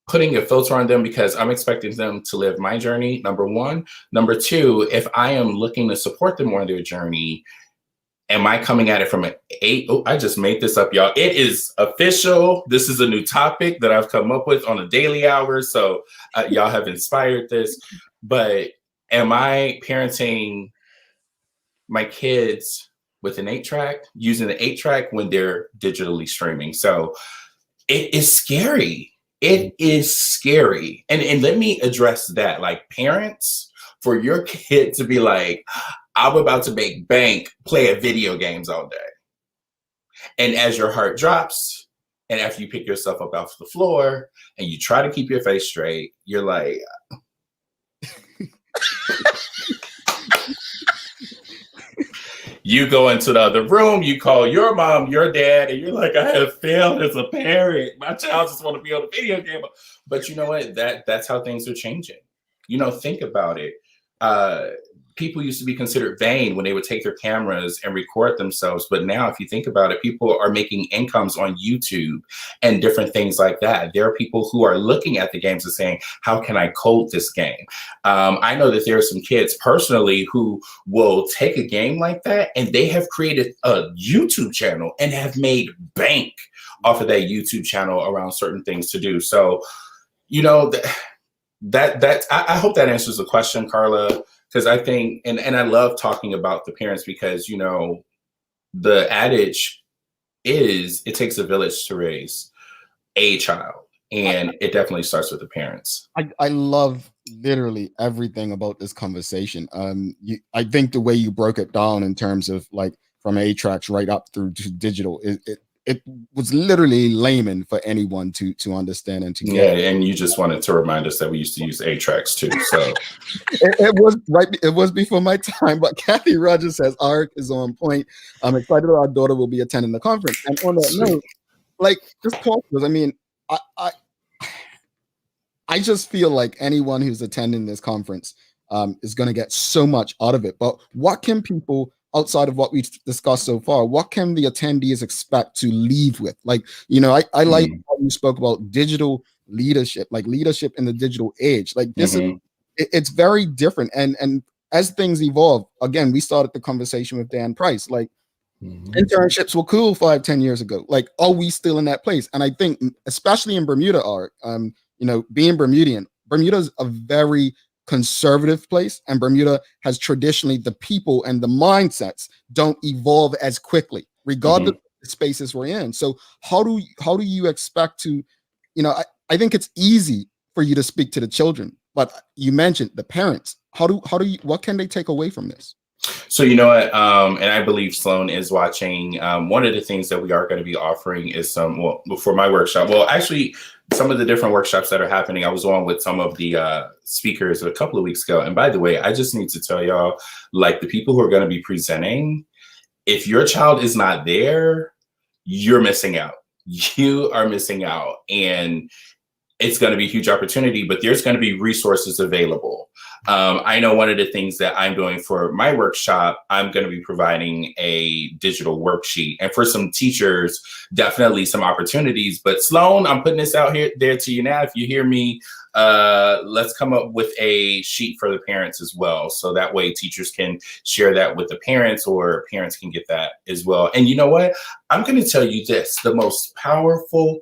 putting a filter on them because I'm expecting them to live my journey, number one. Number two, if I am looking to support them on their journey, am I coming at it from an 8? Oh, I just made this up, y'all. It is official. This is a new topic that I've come up with on a daily hour. So y'all have inspired this. But am I parenting my kids with an 8-track, using the 8-track when they're digitally streaming? So it is scary. It is scary. And let me address that. Like, parents, for your kid to be like, I'm about to make bank playing video games all day. And as your heart drops, and after you pick yourself up off the floor and you try to keep your face straight, you're like, you go into the other room, you call your mom, your dad, and you're like, I have failed as a parent. My child just want to be on a video game. But you know what? That's how things are changing. You know, think about it. People used to be considered vain when they would take their cameras and record themselves. But now, if you think about it, people are making incomes on YouTube and different things like that. There are people who are looking at the games and saying, how can I code this game? I know that there are some kids personally who will take a game like that and they have created a YouTube channel and have made bank off of that YouTube channel around certain things to do. So, you know, I hope that answers the question, Carla. Because I think, and I love talking about the parents because, you know, the adage is it takes a village to raise a child. And it definitely starts with the parents. I love literally everything about this conversation. I think the way you broke it down in terms of like from 8-tracks right up through to digital, it was literally layman for anyone to understand and to get. Yeah, and you just wanted to remind us that we used to use 8-tracks too. So it was before my time. But Kathy Rogers says Aric is on point. I'm excited that our daughter will be attending the conference. And on that note, like, just talk to us. I mean, I just feel like anyone who's attending this conference is going to get so much out of it. But what can people, outside of what we've discussed so far, what can the attendees expect to leave with? Like, you know, I like how you spoke about digital leadership, like leadership in the digital age. Like this is, it's very different. And as things evolve, again, we started the conversation with Dan Price, like internships were cool 5-10 years ago. Like, are we still in that place? And I think, especially in Bermuda, you know, being Bermudian, Bermuda's a very conservative place, and Bermuda has traditionally, the people and the mindsets don't evolve as quickly, regardless of the spaces we're in. So how do you expect to, you know, I think it's easy for you to speak to the children, but you mentioned the parents. What can they take away from this? So, you know what, and I believe Sloan is watching. One of the things that we are going to be offering is for my workshop. Well, actually, some of the different workshops that are happening, I was on with some of the speakers a couple of weeks ago. And by the way, I just need to tell y'all, like, the people who are going to be presenting, if your child is not there, you're missing out. You are missing out. And it's going to be a huge opportunity, but there's going to be resources available. I know one of the things that I'm doing for my workshop, I'm going to be providing a digital worksheet. And for some teachers, definitely some opportunities. But Sloan, I'm putting this out there to you now. If you hear me, let's come up with a sheet for the parents as well. So that way teachers can share that with the parents, or parents can get that as well. And you know what? I'm going to tell you this, the most powerful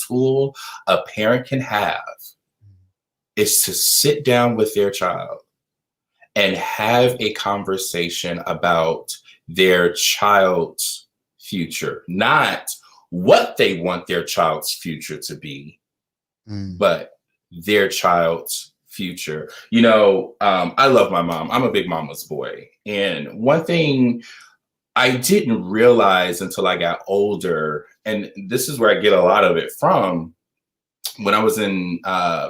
tool a parent can have is to sit down with their child and have a conversation about their child's future, not what they want their child's future to be, but their child's future. I love my mom. I'm a big mama's boy. And one thing I didn't realize until I got older, and this is where I get a lot of it from, when I was in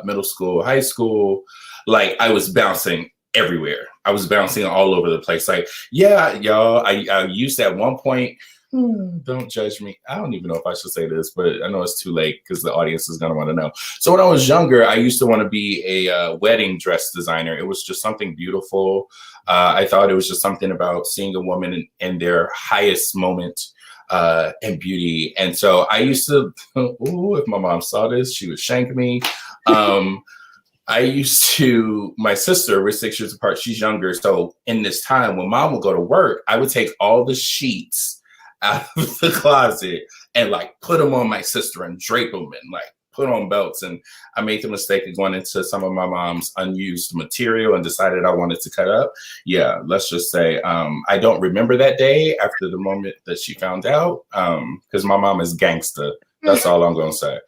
middle school, high school, like I was bouncing everywhere. I was bouncing all over the place. Like, yeah, y'all, I used at one point, don't judge me. I don't even know if I should say this, but I know it's too late because the audience is going to want to know. So when I was younger, I used to want to be a wedding dress designer. It was just something beautiful. I thought it was just something about seeing a woman in their highest moment and beauty. And so I used to, if my mom saw this, she would shank me. I used to, my sister, we're 6 years apart, she's younger. So in this time when mom would go to work, I would take all the sheets out of the closet and like put them on my sister and drape them and like put on belts. And I made the mistake of going into some of my mom's unused material and decided I wanted to cut up. Yeah, let's just say I don't remember that day after the moment that she found out, because my mom is gangster. That's all I'm going to say.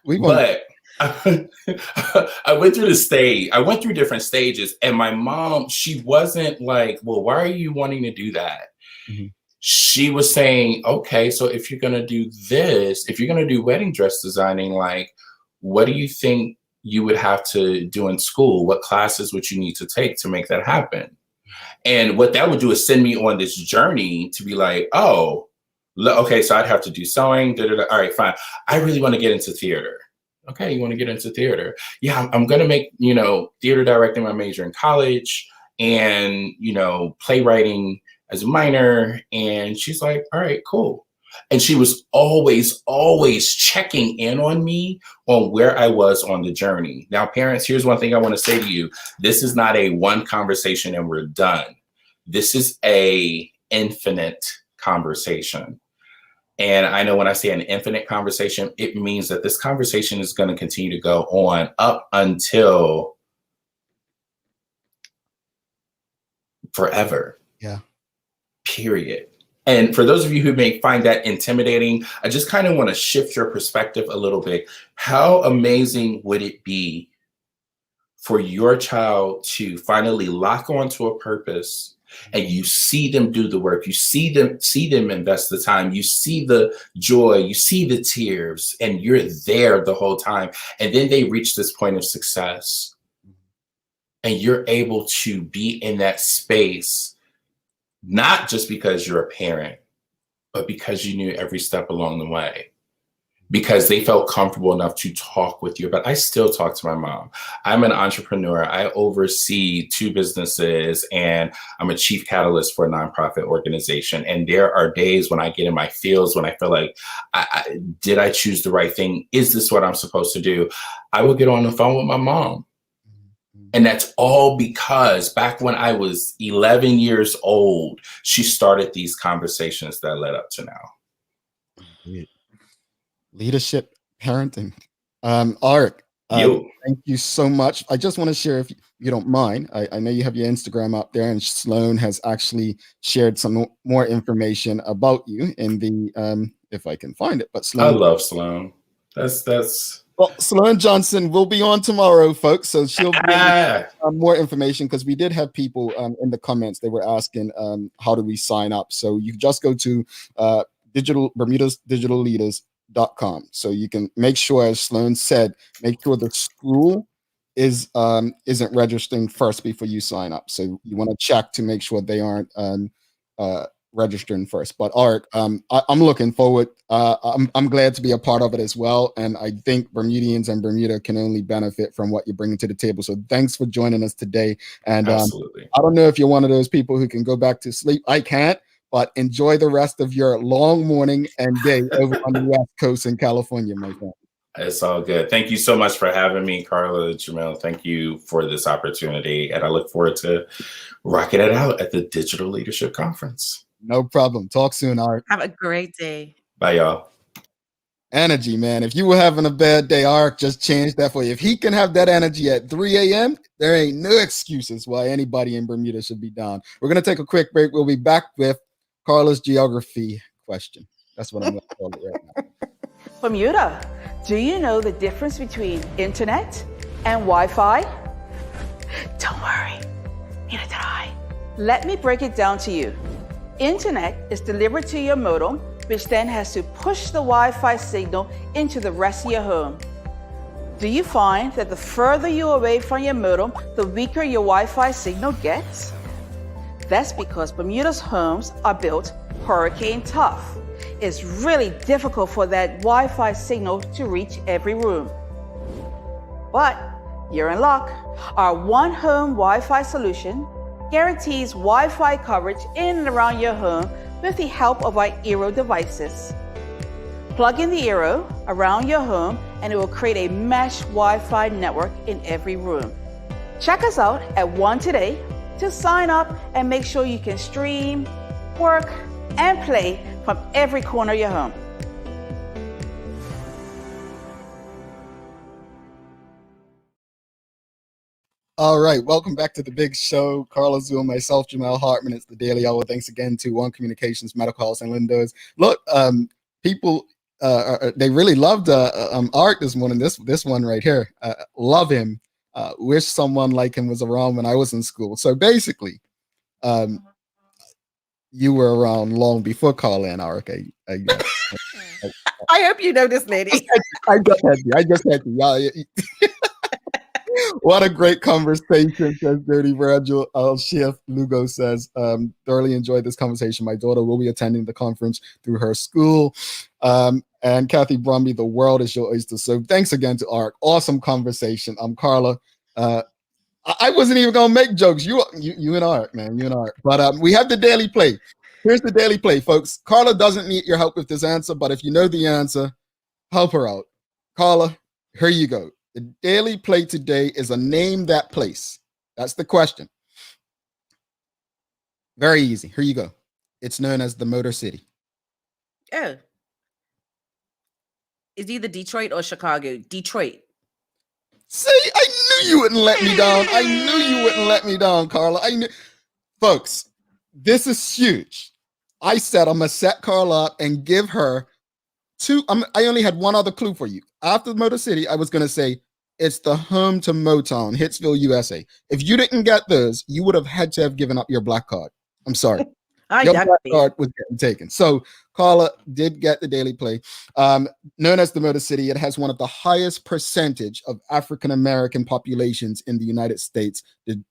But I went through the stage. I went through different stages, and my mom, she wasn't like, well, why are you wanting to do that? Mm-hmm. She was saying, okay, so if you're going to do this, if you're going to do wedding dress designing, like, what do you think you would have to do in school? What classes would you need to take to make that happen? And what that would do is send me on this journey to be like, oh, okay, so I'd have to do sewing. Da, da, da. All right, fine. I really want to get into theater. Okay, you want to get into theater? Yeah, I'm going to make, theater directing my major in college and, playwriting as a minor. And she's like, all right, cool. And she was always checking in on me on where I was on the journey. Now, parents, here's one thing I want to say to you. This is not a one conversation and we're done. This is a infinite conversation. And I know when I say an infinite conversation, it means that this conversation is going to continue to go on up until forever. Yeah. Period. And for those of you who may find that intimidating, I just kind of want to shift your perspective a little bit. How amazing would it be for your child to finally lock onto a purpose and you see them do the work, you see them invest the time, you see the joy, you see the tears, and you're there the whole time. And then they reach this point of success and you're able to be in that space, not just because you're a parent, but because you knew every step along the way, because they felt comfortable enough to talk with you. But I still talk to my mom. I'm an entrepreneur. I oversee 2 businesses and I'm a chief catalyst for a nonprofit organization. And there are days when I get in my feels, when I feel like, did I choose the right thing? Is this what I'm supposed to do? I will get on the phone with my mom. And that's all because back when I was 11 years old, she started these conversations that led up to now. Leadership, parenting. Aric, thank you so much. I just want to share, if you don't mind, I know you have your Instagram up there, and Sloan has actually shared some more information about you in the, if I can find it. But Sloan, I love Sloan. That's. Well, Sloan Johnson will be on tomorrow, folks. So she'll bring more information, because we did have people in the comments. They were asking, how do we sign up? So you just go to Bermuda's Digital Leaders.com. So you can make sure, as Sloan said, make sure the school isn't registering first before you sign up. So you want to check to make sure they aren't registering first. But Aric, I'm looking forward. I'm glad to be a part of it as well. And I think Bermudians and Bermuda can only benefit from what you're bringing to the table. So thanks for joining us today. And I don't know if you're one of those people who can go back to sleep. I can't. But enjoy the rest of your long morning and day over on the West Coast in California, my friend. It's all good. Thank you so much for having me, Carla, Jamel. Thank you for this opportunity. And I look forward to rocking it out at the Digital Leadership Conference. No problem. Talk soon, Aric. Have a great day. Bye, y'all. Energy, man. If you were having a bad day, Aric just changed that for you. If he can have that energy at 3 a.m., there ain't no excuses why anybody in Bermuda should be down. We're going to take a quick break. We'll be back with Carla's geography question. That's what I'm going to call it right now. Bermuda, do you know the difference between internet and Wi-Fi? Don't worry, neither did I. Let me break it down to you. Internet is delivered to your modem, which then has to push the Wi-Fi signal into the rest of your home. Do you find that the further you're away from your modem, the weaker your Wi-Fi signal gets? That's because Bermuda's homes are built hurricane tough. It's really difficult for that Wi-Fi signal to reach every room. But you're in luck. Our One Home Wi-Fi solution guarantees Wi-Fi coverage in and around your home with the help of our Eero devices. Plug in the Eero around your home and it will create a mesh Wi-Fi network in every room. Check us out at One today to sign up and make sure you can stream, work, and play from every corner of your home. All right, welcome back to the big show. Carla Zul, myself, Jamal Hartman. It's the Daily Hour. Thanks again to One Communications, Medical House, and Lindo's. Look, people, they really loved Aric this morning. This one right here, love him. Wish someone like him was around when I was in school. So basically, you were around long before Carla and Aric. I hope you know this lady. I just had to. Yeah. What a great conversation, says Dirty Virgil. Al-Shiaf Lugo says, thoroughly enjoyed this conversation. My daughter will be attending the conference through her school. And Kathy Brumby, the world is your oyster. So thanks again to Aric. Awesome conversation. I'm Carla. I wasn't even going to make jokes. You and Aric, man. You and Aric. But we have the daily play. Here's the daily play, folks. Carla doesn't need your help with this answer, but if you know the answer, help her out. Carla, here you go. The daily play today is a name that place. That's the question. Very easy. Here you go. It's known as the Motor City. Oh. It's either Detroit or Chicago. Detroit. See, I knew you wouldn't let me down. I knew you wouldn't let me down, Carla. I knew. Folks, this is huge. I said I'm going to set Carla up and give her two. I only had one other clue for you. After Motor City, I was going to say it's the home to Motown, Hitsville, USA. If you didn't get those, you would have had to have given up your black card. I'm sorry. Your black card was getting taken. So Carla did get the daily play. Known as the Motor City, it has one of the highest percentage of African-American populations in the United States,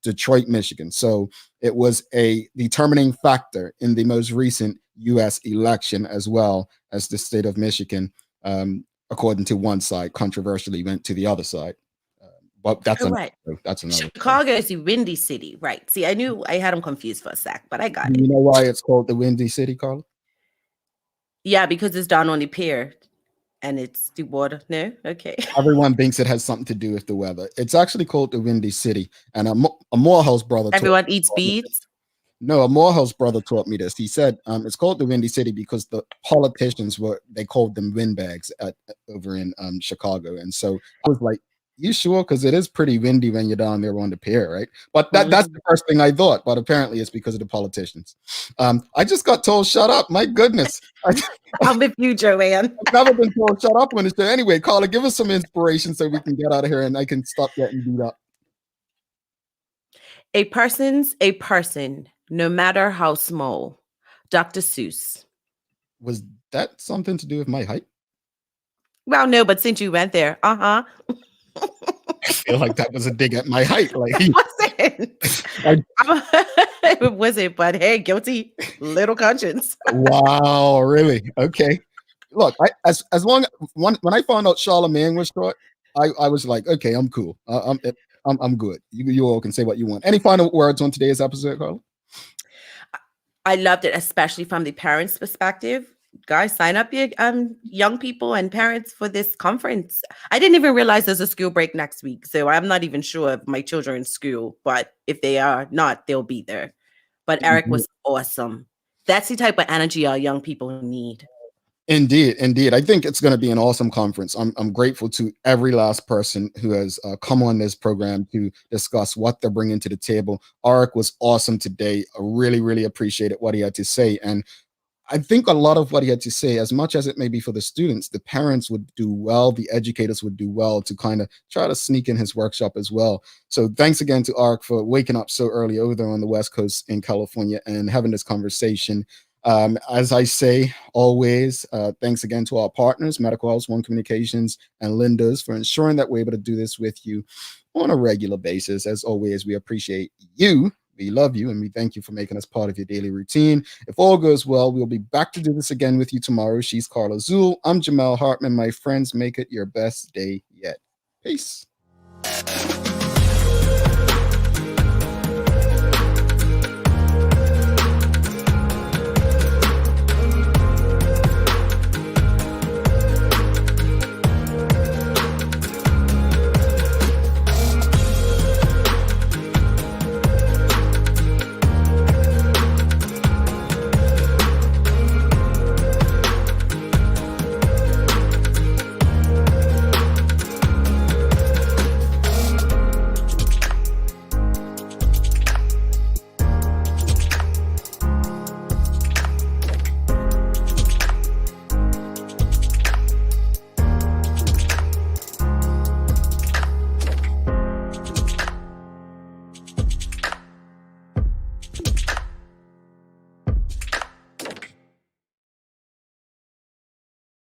Detroit, Michigan. So it was a determining factor in the most recent U.S. election, as well as the state of Michigan, according to one side, controversially went to the other side. But that's right. That's another. Chicago is the Windy City, right? See, I knew I had them confused for a sec, but I got it. You know why it's called the Windy City, Carla? Yeah, because it's down on the pier and it's the water. No? Okay. Everyone thinks it has something to do with the weather. It's actually called the Windy City. And a Morehouse brother. Everyone eats beads? No, a Morehouse brother taught me this. He said it's called the Windy City because the politicians they called them windbags over in Chicago. And so I was like, you sure? Because it is pretty windy when you're down there on the pier, right? But that's the first thing I thought. But apparently it's because of the politicians. I just got told, shut up. My goodness. I'm with you, Joanne. I've never been told, shut up when it's there. Anyway, Carla, give us some inspiration so we can get out of here and I can stop getting beat up. A person's a person, no matter how small. Dr. Seuss. Was that something to do with my height? Well, no, but since you went there, I feel like that was a dig at my height. Like it wasn't. It wasn't, but hey, guilty little conscience. Wow, really? Okay. Look, as long when I found out Charlemagne was short, I was like, okay, I'm cool. I'm good. You all can say what you want. Any final words on today's episode, Carla? I loved it, especially from the parents' perspective. Guys, sign up your young people and parents for this conference. I didn't even realize there's a school break next week, so I'm not even sure if my children are in school, but if they are not, they'll be there. But Aric was awesome. That's the type of energy our young people need. Indeed. I think it's going to be an awesome conference. I'm grateful to every last person who has come on this program to discuss what they're bringing to the table. Aric was awesome today. I really appreciated what he had to say. And I think a lot of what he had to say, as much as it may be for the students, the parents would do well, the educators would do well to kind of try to sneak in his workshop as well. So thanks again to Aric for waking up so early over there on the West Coast in California and having this conversation. As I say always, thanks again to our partners, Medical House, One Communications, and Linda's, for ensuring that we're able to do this with you on a regular basis. As always, we appreciate you. We love you, and we thank you for making us part of your daily routine. If all goes well, we'll be back to do this again with you tomorrow. She's Carla Zool. I'm Jamel Hartman. My friends, make it your best day yet. Peace.